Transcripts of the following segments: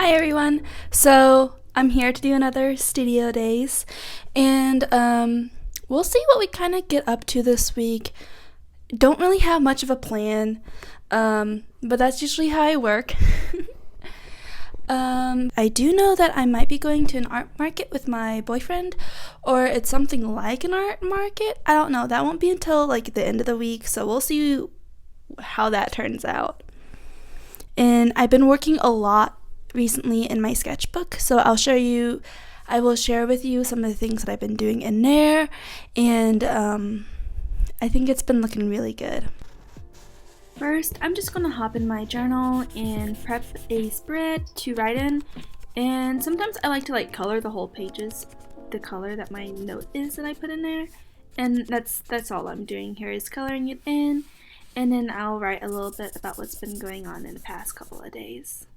Hi everyone. So I'm here to do another studio days, and we'll see what we kind of get up to this week. Don't really have much of a plan, but that's usually how I work. I do know that I might be going to an art market with my boyfriend, or it's something like an art market. I don't know. That won't be until like the end of the week, so we'll see how that turns out. And I've been working a lot recently in my sketchbook, so I will share with you some of the things that I've been doing in there, and I think it's been looking really good. First, I'm just gonna hop in my journal and prep a spread to write in, and sometimes I like to color the whole pages the color that my note is that I put in there, and that's all I'm doing here is coloring it in, and then I'll write a little bit about what's been going on in the past couple of days.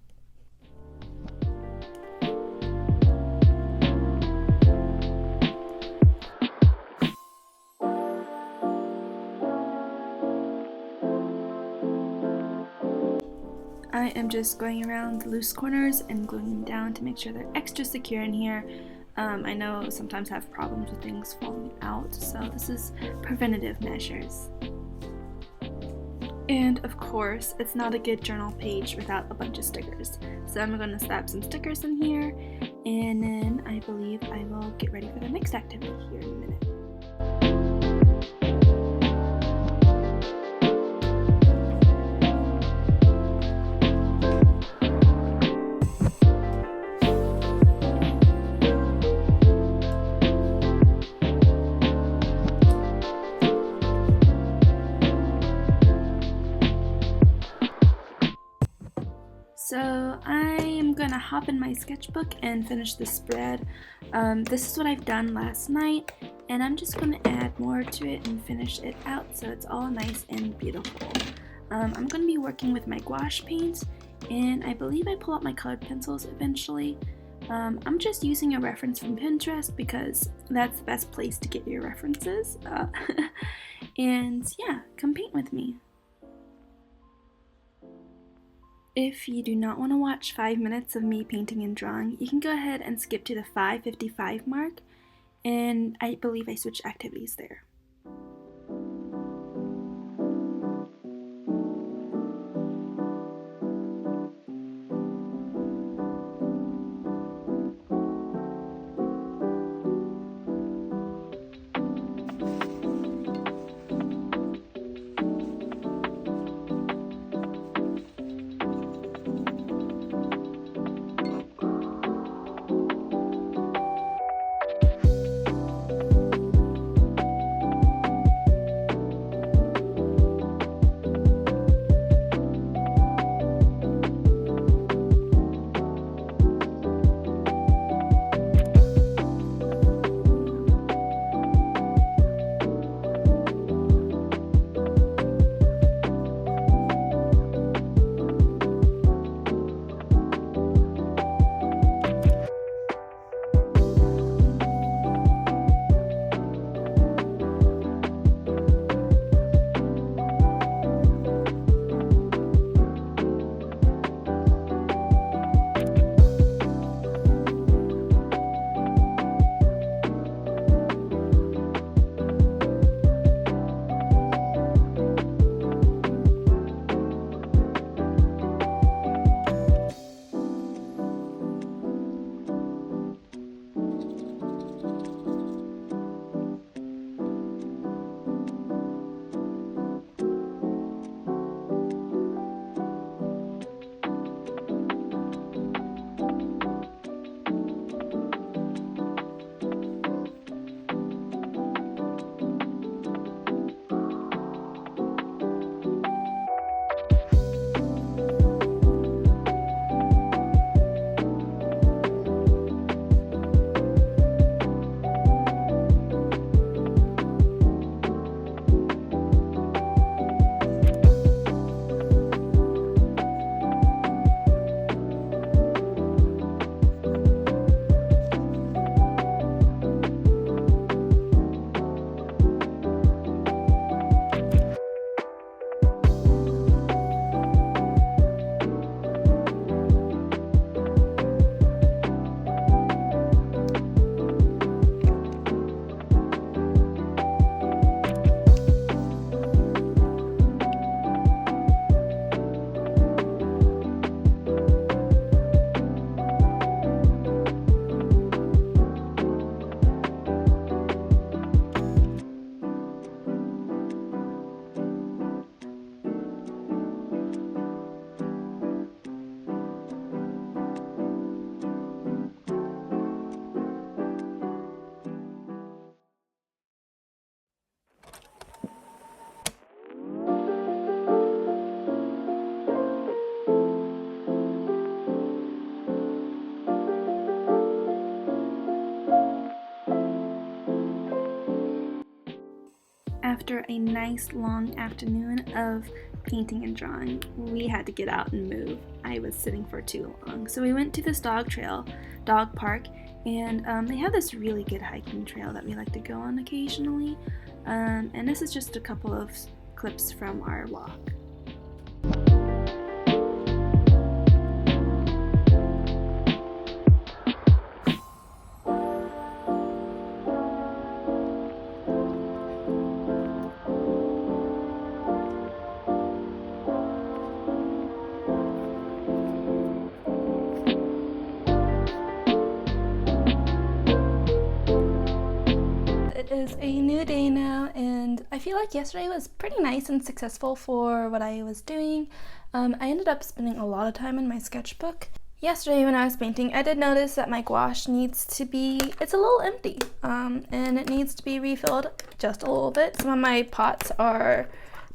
I am just going around the loose corners and gluing them down to make sure they're extra secure in here. I know sometimes I have problems with things falling out, so this is preventative measures. And of course, it's not a good journal page without a bunch of stickers. So I'm going to slap some stickers in here, and then I believe I will get ready for the next activity here in a minute. So I am gonna hop in my sketchbook and finish the spread. This is what I've done last night, and I'm just gonna add more to it and finish it out so it's all nice and beautiful. I'm gonna be working with my gouache paint, and I believe I pull out my colored pencils eventually. I'm just using a reference from Pinterest because that's the best place to get your references. And yeah, come paint with me. If you do not want to watch 5 minutes of me painting and drawing, you can go ahead and skip to the 5:55 mark, and I believe I switched activities there. After a nice long afternoon of painting and drawing, we had to get out and move. I was sitting for too long. So we went to this dog park, and they have this really good hiking trail that we like to go on occasionally. And this is just a couple of clips from our walk. It is a new day now, and I feel like yesterday was pretty nice and successful for what I was doing. I ended up spending a lot of time in my sketchbook. Yesterday when I was painting, I did notice that my gouache it's a little empty, and it needs to be refilled just a little bit. Some of my pots are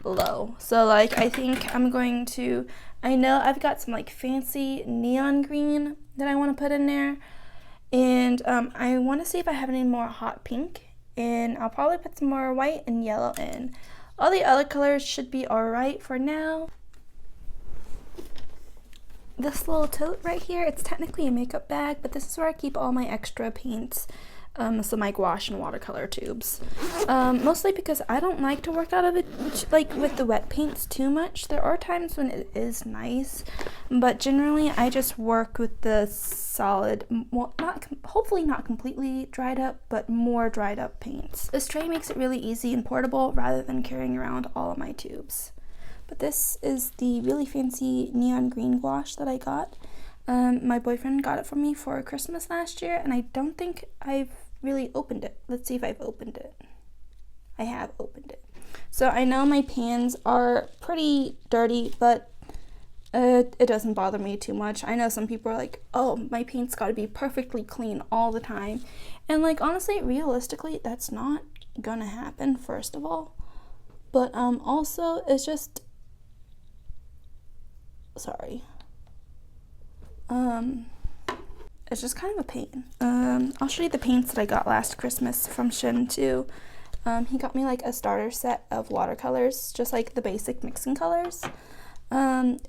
low, so like I think I know I've got some like fancy neon green that I want to put in there, and I want to see if I have any more hot pink. And I'll probably put some more white and yellow in. All the other colors should be alright for now. This little tote right here, it's technically a makeup bag, but this is where I keep all my extra paints, so my gouache and watercolor tubes. Mostly because I don't like to work out of it like with the wet paints too much. There are times when it is nice, but generally I just work with the solid, well, hopefully not completely dried up, but more dried up paints. This tray makes it really easy and portable rather than carrying around all of my tubes. But this is the really fancy neon green gouache that I got. My boyfriend got it for me for Christmas last year, and I don't think I've really opened it. Let's see if I've opened it. I have opened it. So I know my pans are pretty dirty, but it doesn't bother me too much. I know some people are like, oh, my paint's gotta be perfectly clean all the time. And like, honestly, realistically, that's not gonna happen, first of all. But also, it's just, sorry. It's just kind of a pain. I'll show you the paints that I got last Christmas from Shin too. He got me like a starter set of watercolors, just like the basic mixing colors. And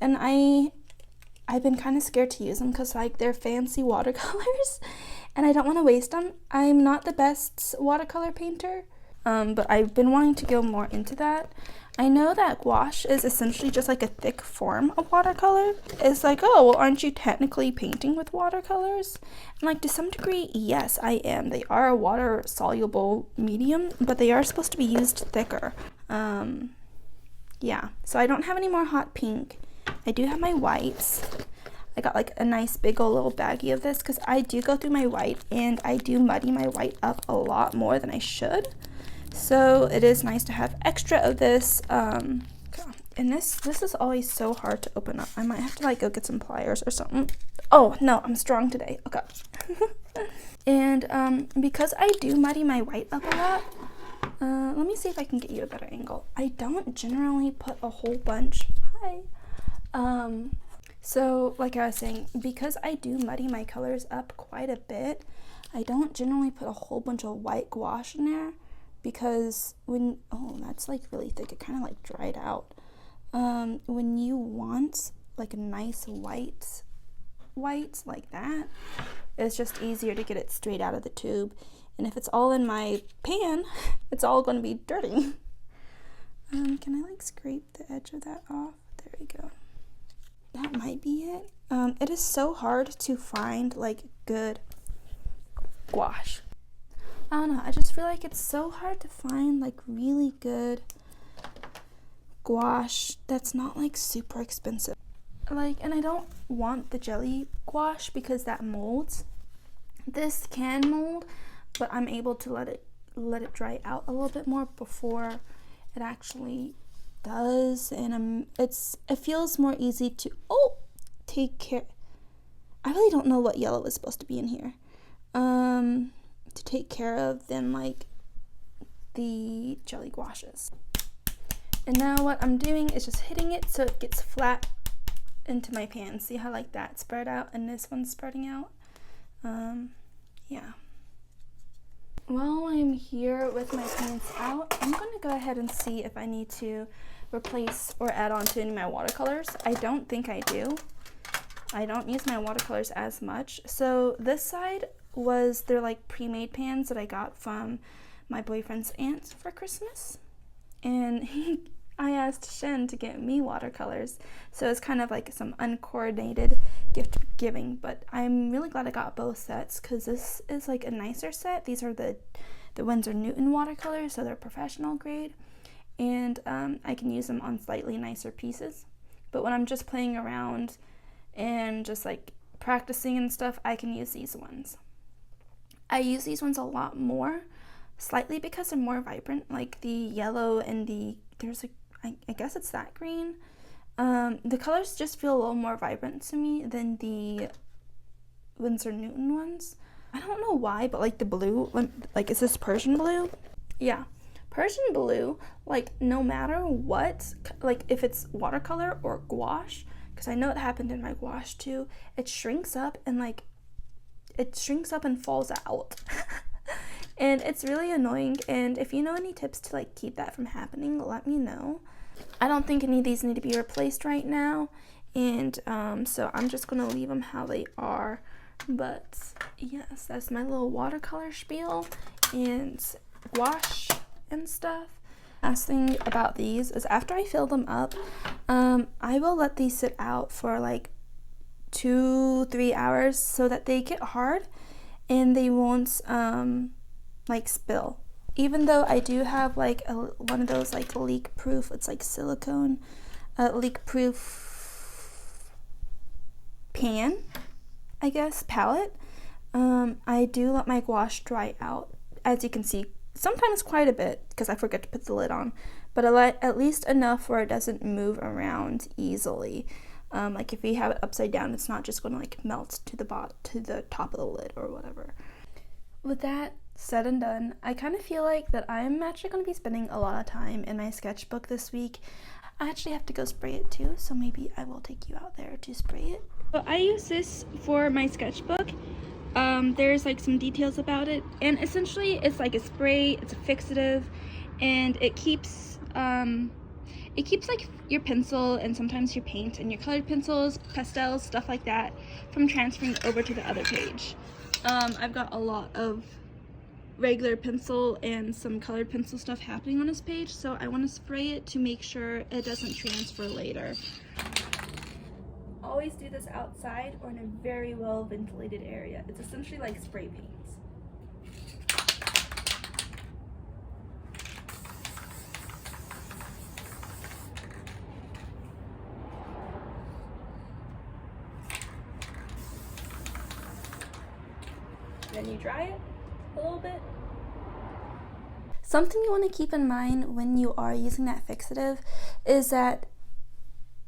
I've been kind of scared to use them because like they're fancy watercolors and I don't want to waste them. I'm not the best watercolor painter, but I've been wanting to go more into that. I know that gouache is essentially just like a thick form of watercolor. It's like, oh, well, aren't you technically painting with watercolors? And like to some degree, yes, I am. They are a water soluble medium, but they are supposed to be used thicker. Yeah, so I don't have any more hot pink. I do have my whites. I got like a nice big old little baggie of this because I do go through my white and I do muddy my white up a lot more than I should. So it is nice to have extra of this. And this is always so hard to open up. I might have to like go get some pliers or something. Oh no, I'm strong today. Okay. And because I do muddy my white up a lot, let me see if I can get you a better angle. I don't generally put a whole bunch. Hi. So like I was saying, because I do muddy my colors up quite a bit, I don't generally put a whole bunch of white gouache in there because that's like really thick. It kind of like dried out. When you want like a nice white like that, it's just easier to get it straight out of the tube. And if it's all in my pan, it's all going to be dirty. Can I like scrape the edge of that off? There we go. That might be it. It is so hard to find like good gouache. I don't know. I just feel like it's so hard to find like really good gouache that's not like super expensive. Like, and I don't want the jelly gouache because that molds. This can mold, but I'm able to let it dry out a little bit more before it actually does, and it feels more easy to take care. I really don't know what yellow is supposed to be in here to take care of than like the jelly gouaches. And now what I'm doing is just hitting it so it gets flat into my pan. See how like that spread out and this one's spreading out? Yeah. While I'm here with my paints out, I'm going to go ahead and see if I need to replace or add on to any of my watercolors. I don't think I do. I don't use my watercolors as much. So this side was their like pre-made pans that I got from my boyfriend's aunt for Christmas. And I asked Shen to get me watercolors. So it's kind of like some uncoordinated gift giving, but I'm really glad I got both sets because this is like a nicer set. These are the Winsor Newton watercolors, so they're professional grade, and I can use them on slightly nicer pieces. But when I'm just playing around and just like practicing and stuff, I can use these ones. I use these ones a lot more, slightly because they're more vibrant, like the yellow and I guess it's that green. The colors just feel a little more vibrant to me than the Winsor Newton ones. I don't know why, but like the blue, like is this Persian blue? Yeah, Persian blue, like no matter what, like if it's watercolor or gouache, because I know it happened in my gouache too, it shrinks up and falls out. And it's really annoying, and if you know any tips to like keep that from happening, let me know. I don't think any of these need to be replaced right now, and so I'm just gonna leave them how they are. But yes, that's my little watercolor spiel and gouache and stuff. Last thing about these is after I fill them up, I will let these sit out for like 2-3 hours so that they get hard and they won't like spill. Even though I do have like one of those like leak proof, it's like silicone leak proof pan, I guess, palette, I do let my gouache dry out, as you can see, sometimes quite a bit because I forget to put the lid on, but I let at least enough where it doesn't move around easily. Like if you have it upside down, it's not just going to like melt to the top of the lid or whatever. With that said and done, I kind of feel like that I'm actually going to be spending a lot of time in my sketchbook this week. I actually have to go spray it too, so maybe I will take you out there to spray it. So I use this for my sketchbook. There's like some details about it, and essentially it's like a spray, it's a fixative, and it keeps like your pencil and sometimes your paint and your colored pencils, pastels, stuff like that from transferring over to the other page. I've got a lot of regular pencil and some colored pencil stuff happening on this page, so I want to spray it to make sure it doesn't transfer later. Always do this outside or in a very well ventilated area. It's essentially like spray paint. Then you dry it a little bit. Something you want to keep in mind when you are using that fixative is that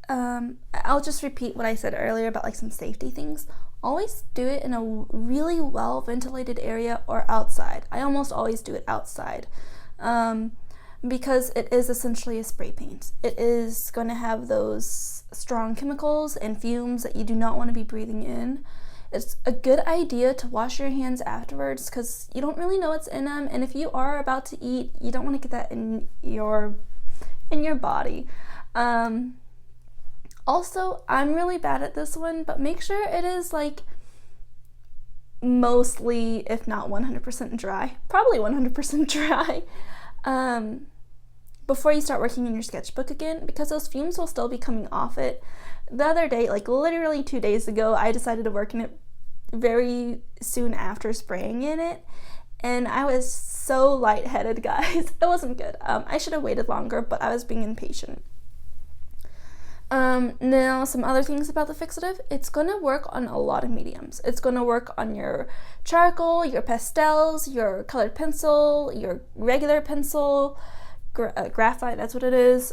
I'll just repeat what I said earlier about like some safety things. Always do it in a really well ventilated area or outside. I almost always do it outside because it is essentially a spray paint. It is going to have those strong chemicals and fumes that you do not want to be breathing in. It's a good idea to wash your hands afterwards because you don't really know what's in them, and if you are about to eat, you don't want to get that in your body. Also, I'm really bad at this one, but make sure it is like mostly, if not 100% dry, probably 100% dry, before you start working in your sketchbook again, because those fumes will still be coming off it. The other day, like literally 2 days ago, I decided to work in it very soon after spraying in it, and I was so lightheaded, guys. It wasn't good. I should have waited longer, but I was being impatient. Now, some other things about the fixative. It's going to work on a lot of mediums. It's going to work on your charcoal, your pastels, your colored pencil, your regular pencil, graphite, that's what it is.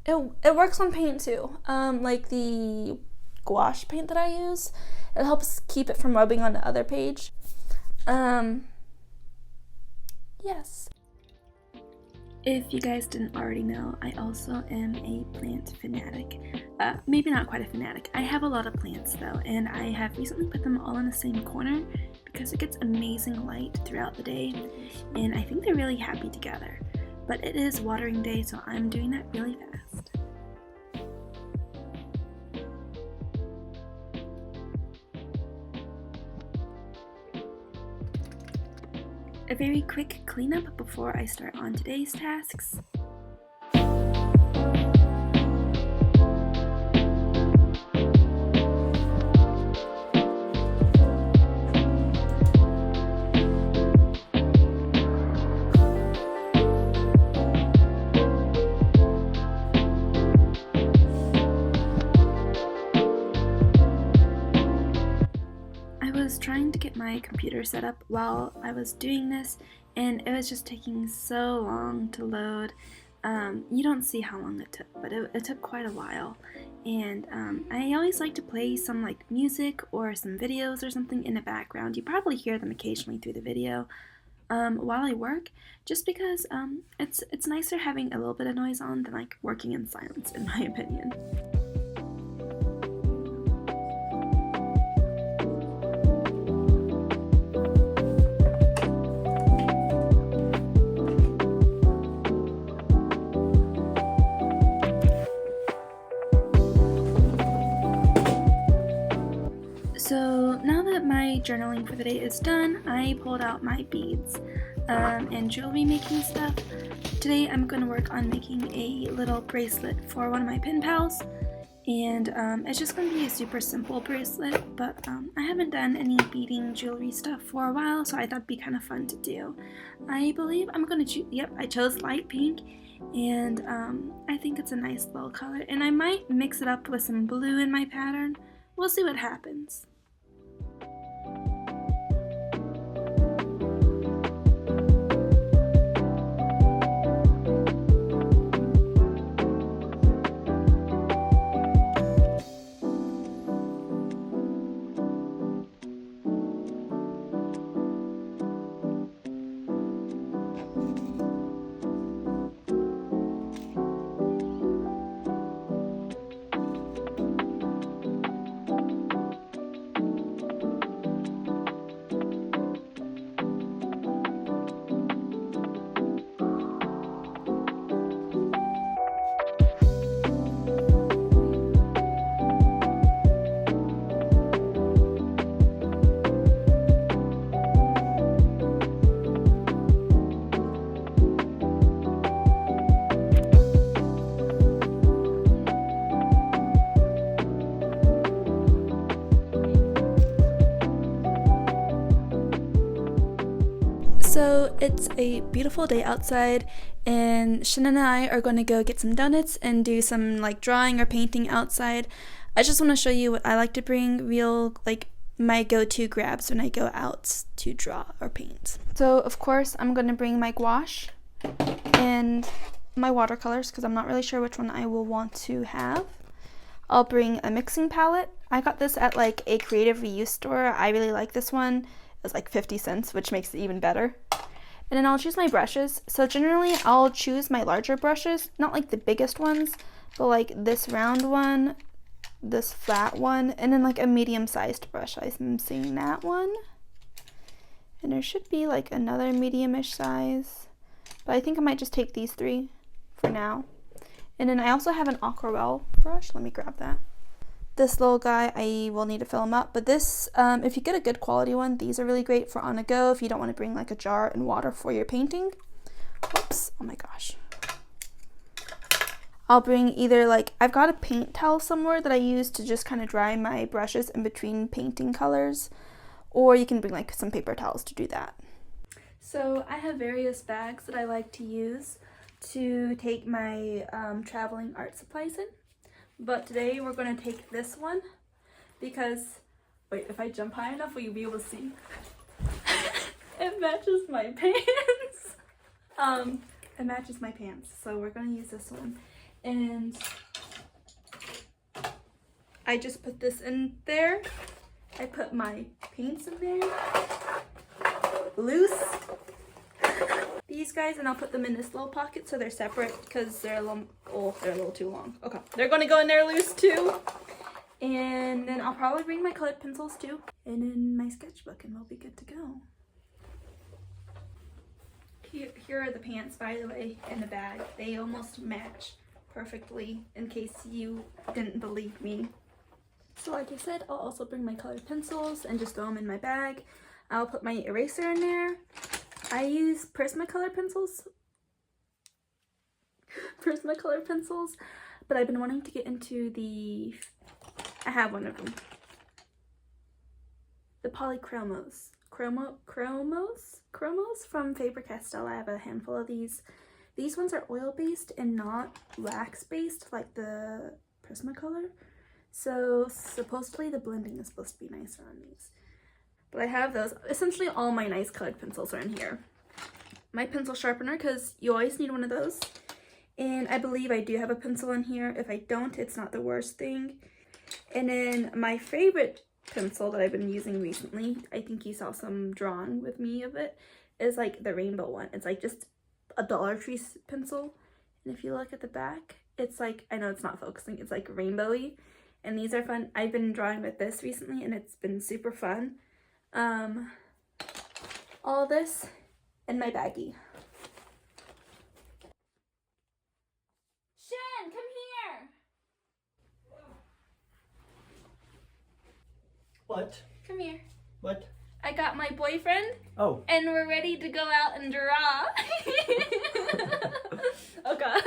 It works on paint too. Like the gouache paint that I use, it helps keep it from rubbing on the other page. Yes. If you guys didn't already know, I also am a plant fanatic. Maybe not quite a fanatic. I have a lot of plants though, and I have recently put them all in the same corner because it gets amazing light throughout the day, and I think they're really happy together. But it is watering day, so I'm doing that really fast. A very quick cleanup before I start on today's tasks. Trying to get my computer set up while I was doing this, and it was just taking so long to load. You don't see how long it took, but it took quite a while. And I always like to play some like music or some videos or something in the background. You probably hear them occasionally through the video while I work, just because it's nicer having a little bit of noise on than like working in silence, in my opinion. So now that my journaling for the day is done, I pulled out my beads and jewelry making stuff. Today I'm going to work on making a little bracelet for one of my pen pals, and it's just going to be a super simple bracelet, but I haven't done any beading jewelry stuff for a while, so I thought it'd be kind of fun to do. I believe I'm going to choose, yep, I chose light pink, and I think it's a nice little color, and I might mix it up with some blue in my pattern. We'll see what happens. So it's a beautiful day outside, and Shannon and I are going to go get some donuts and do some like drawing or painting outside. I just want to show you what I like to bring, real like my go-to grabs when I go out to draw or paint. So of course I'm going to bring my gouache and my watercolors because I'm not really sure which one I will want to have. I'll bring a mixing palette. I got this at like a creative reuse store. I really like this one. It was like 50 cents, which makes it even better. And then I'll choose my brushes. So generally I'll choose my larger brushes, not like the biggest ones, but like this round one, this flat one, and then like a medium-sized brush. I'm seeing that one. And there should be like another medium-ish size, but I think I might just take these three for now. And then I also have an aquarelle brush. Let me grab that. This little guy, I will need to fill him up, but this, if you get a good quality one, these are really great for on the go if you don't want to bring like a jar and water for your painting. Whoops, oh my gosh. I'll bring either like, I've got a paint towel somewhere that I use to just kind of dry my brushes in between painting colors, or you can bring like some paper towels to do that. So I have various bags that I like to use to take my traveling art supplies in. But today we're going to take this one because, wait, if I jump high enough, will you be able to see? It matches my pants. It matches my pants, so we're going to use this one. And I just put this in there. I put my paints in there. Loose. These guys, and I'll put them in this little pocket so they're separate because they're a little, oh, they're a little too long. Okay, they're going to go in there loose too. And then I'll probably bring my colored pencils too. And then my sketchbook, and we'll be good to go. Here are the pants, by the way, in the bag. They almost match perfectly, in case you didn't believe me. So like I said, I'll also bring my colored pencils and just throw them in my bag. I'll put my eraser in there. I use Prismacolor pencils. But I've been wanting to get into the, I have one of them, the Polychromos. Chromos from Faber-Castell. I have a handful of these. These ones are oil-based and not wax-based like the Prismacolor. So supposedly the blending is supposed to be nicer on these. But I have those. Essentially all my nice colored pencils are in here. My pencil sharpener, because you always need one of those. And I believe I do have a pencil in here. If I don't, it's not the worst thing. And then my favorite pencil that I've been using recently, I think you saw some drawing with me of it, is like the rainbow one. It's like just a Dollar Tree pencil. And if you look at the back, it's like, I know it's not focusing, it's like rainbowy. And these are fun. I've been drawing with this recently and it's been super fun. All this in my baggie. Shen, come here. What? Come here. What? I got my boyfriend. Oh. And we're ready to go out and draw. Oh God.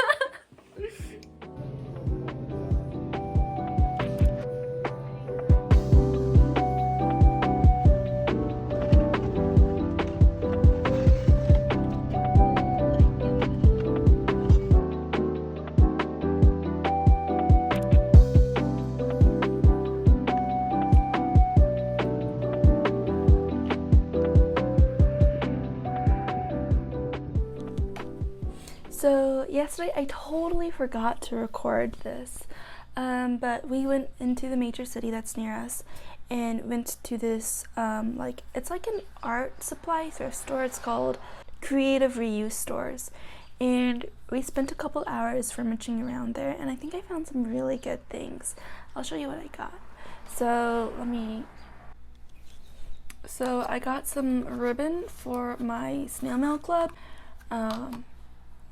So yesterday I totally forgot to record this, but we went into the major city that's near us and went to this, it's like an art supply thrift store. It's called Creative Reuse Stores. And we spent a couple hours rummaging around there, and I think I found some really good things. I'll show you what I got. So I got some ribbon for my snail mail club.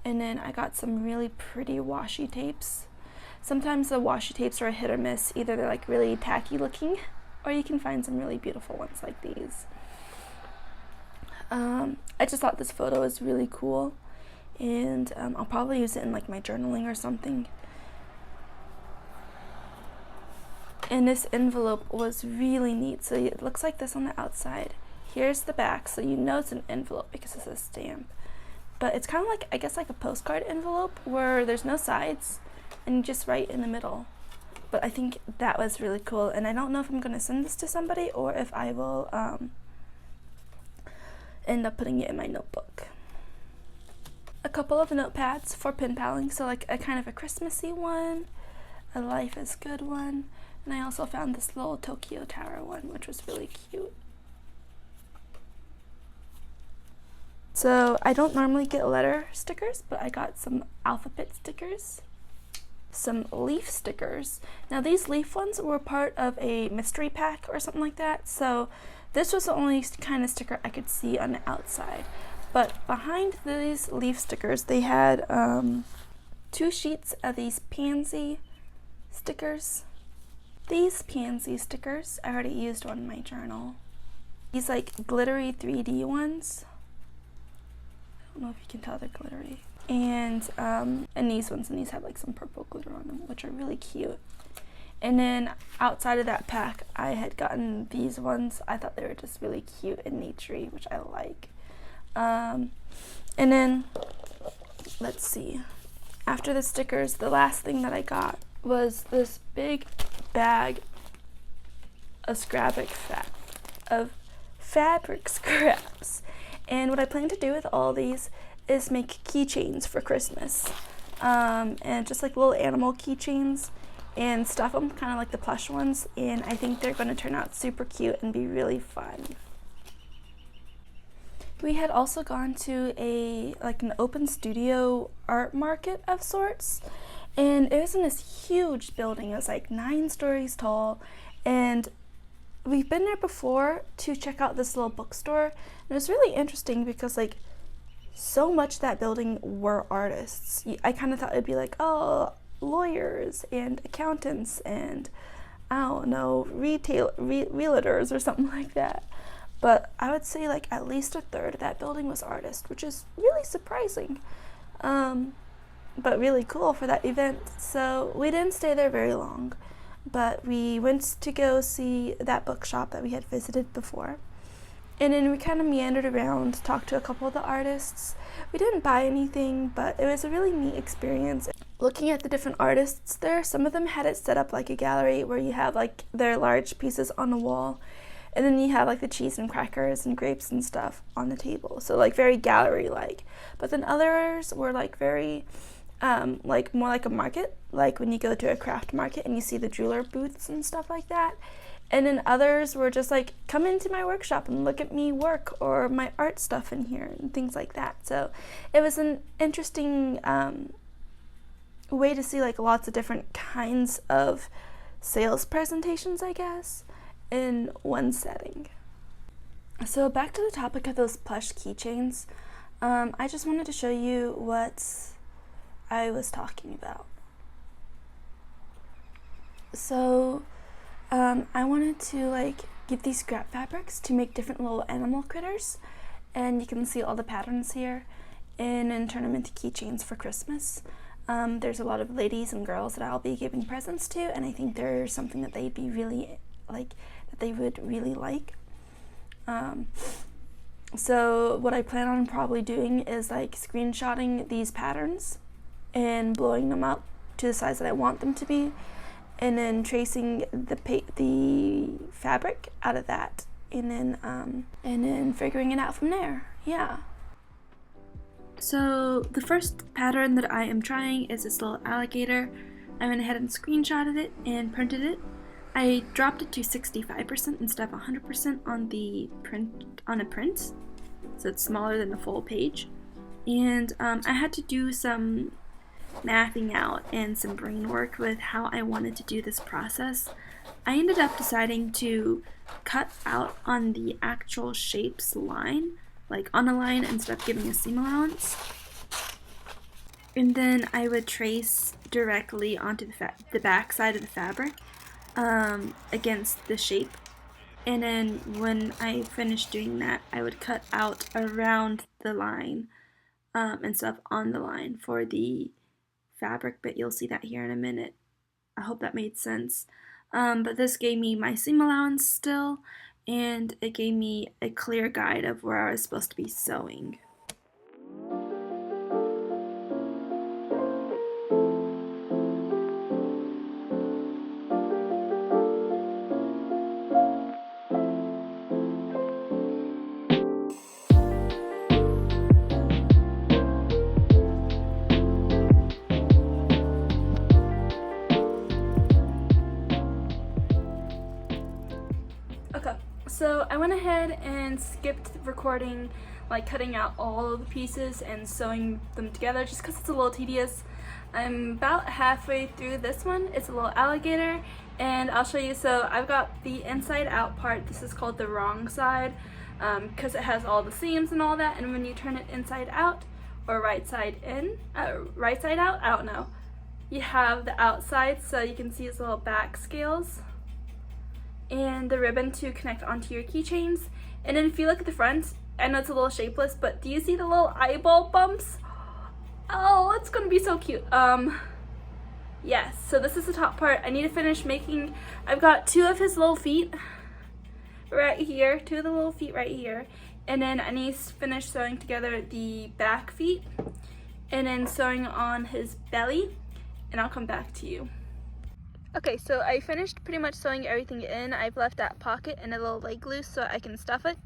And then I got some really pretty washi tapes. Sometimes the washi tapes are a hit or miss. Either they're like really tacky looking, or you can find some really beautiful ones like these. I just thought this photo was really cool, and I'll probably use it in like my journaling or something. And this envelope was really neat. So it looks like this on the outside. Here's the back, so you know it's an envelope because it's a stamp. But it's kind of like, I guess, like a postcard envelope where there's no sides and you just write in the middle. But I think that was really cool, and I don't know if I'm going to send this to somebody or if I will end up putting it in my notebook. A couple of notepads for pen paling, so like a kind of a Christmassy one, a Life is Good one, and I also found this little Tokyo Tower one, which was really cute. So I don't normally get letter stickers, but I got some alphabet stickers, some leaf stickers. Now these leaf ones were part of a mystery pack or something like that, so this was the only kind of sticker I could see on the outside. But behind these leaf stickers, they had 2 sheets of these pansy stickers. These pansy stickers, I already used one in my journal. These like glittery 3D ones. I don't know if you can tell they're glittery. And these ones, and these have like some purple glitter on them, which are really cute. And then outside of that pack, I had gotten these ones. I thought they were just really cute and naturey, which I like. And then, let's see. After the stickers, the last thing that I got was this big bag of fabric scraps. And what I plan to do with all these is make keychains for Christmas. And just like little animal keychains, and stuff them kind of like the plush ones. And I think they're going to turn out super cute and be really fun. We had also gone to an open studio art market of sorts. And it was in this huge building. It was like 9 stories tall, and we've been there before to check out this little bookstore, and it was really interesting because like so much of that building were artists. I kind of thought it'd be like, oh, lawyers and accountants and I don't know, realtors or something like that. But I would say like at least a third of that building was artists, which is really surprising, but really cool for that event. So we didn't stay there very long, but we went to go see that bookshop that we had visited before. And then we kind of meandered around, talked to a couple of the artists. We didn't buy anything, but it was a really neat experience. Looking at the different artists there, some of them had it set up like a gallery where you have like their large pieces on the wall, and then you have like the cheese and crackers and grapes and stuff on the table. So like very gallery-like. But then others were like very, like more like a market, like when you go to a craft market and you see the jeweler booths and stuff like that. And then others were just like, come into my workshop and look at me work, or my art stuff in here and things like that. So it was an interesting way to see like lots of different kinds of sales presentations, I guess, in one setting. So back to the topic of those plush keychains, I just wanted to show you what I was talking about. So I wanted to like get these scrap fabrics to make different little animal critters, and you can see all the patterns here, and then turn them into keychains for Christmas. There's a lot of ladies and girls that I'll be giving presents to, and I think they're something that they'd be really like, that they would really like. So what I plan on probably doing is like screenshotting these patterns and blowing them up to the size that I want them to be, and then tracing the fabric out of that, and then figuring it out from there. Yeah. So the first pattern that I am trying is this little alligator. I went ahead and screenshotted it and printed it. I dropped it to 65% instead of 100% on a print, so it's smaller than the full page. And I had to do some mathing out and some brain work with how I wanted to do this process. I ended up deciding to cut out on the actual shapes line, like on a line, instead of giving a seam allowance. And then I would trace directly onto the back side of the fabric against the shape. And then when I finished doing that, I would cut out around the line and stuff on the line for the fabric, but you'll see that here in a minute. I hope that made sense. But this gave me my seam allowance still, and it gave me a clear guide of where I was supposed to be sewing. So I went ahead and skipped recording, like cutting out all of the pieces and sewing them together just because it's a little tedious. I'm about halfway through this one. It's a little alligator, and I'll show you. So I've got the inside out part. This is called the wrong side because it has all the seams and all that, and when you turn it inside out or right side out, I don't know, you have the outside, so you can see its little back scales and the ribbon to connect onto your keychains. And then if you look at the front, I know it's a little shapeless, but do you see the little eyeball bumps? Oh, it's gonna be so cute. Yes, so this is the top part. I need to finish making, I've got 2 of his little feet right here, 2 of the little feet right here, and then I need to finish sewing together the back feet, and then sewing on his belly, and I'll come back to you. Okay, so I finished pretty much sewing everything in. I've left that pocket and a little leg loose so I can stuff it.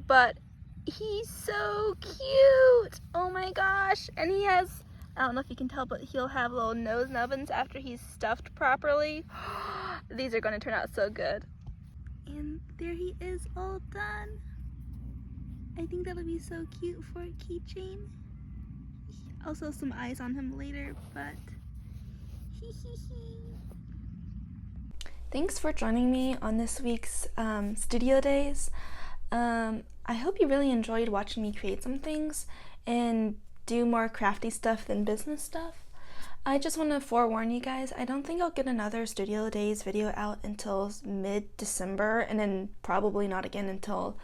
But he's so cute! Oh my gosh! And he has, I don't know if you can tell, but he'll have little nose nubbins after he's stuffed properly. These are going to turn out so good. And there he is, all done. I think that'll be so cute for a keychain. I'll sew some eyes on him later, but Thanks for joining me on this week's studio days. I hope you really enjoyed watching me create some things and do more crafty stuff than business stuff. I just want to forewarn you guys, I don't think I'll get another Studio Days video out until mid-December, and then probably not again until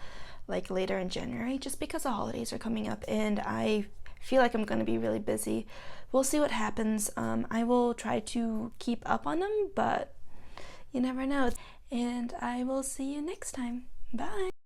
like later in January, just because the holidays are coming up and I feel like I'm going to be really busy. We'll see what happens. I will try to keep up on them, but you never know. And I will see you next time. Bye!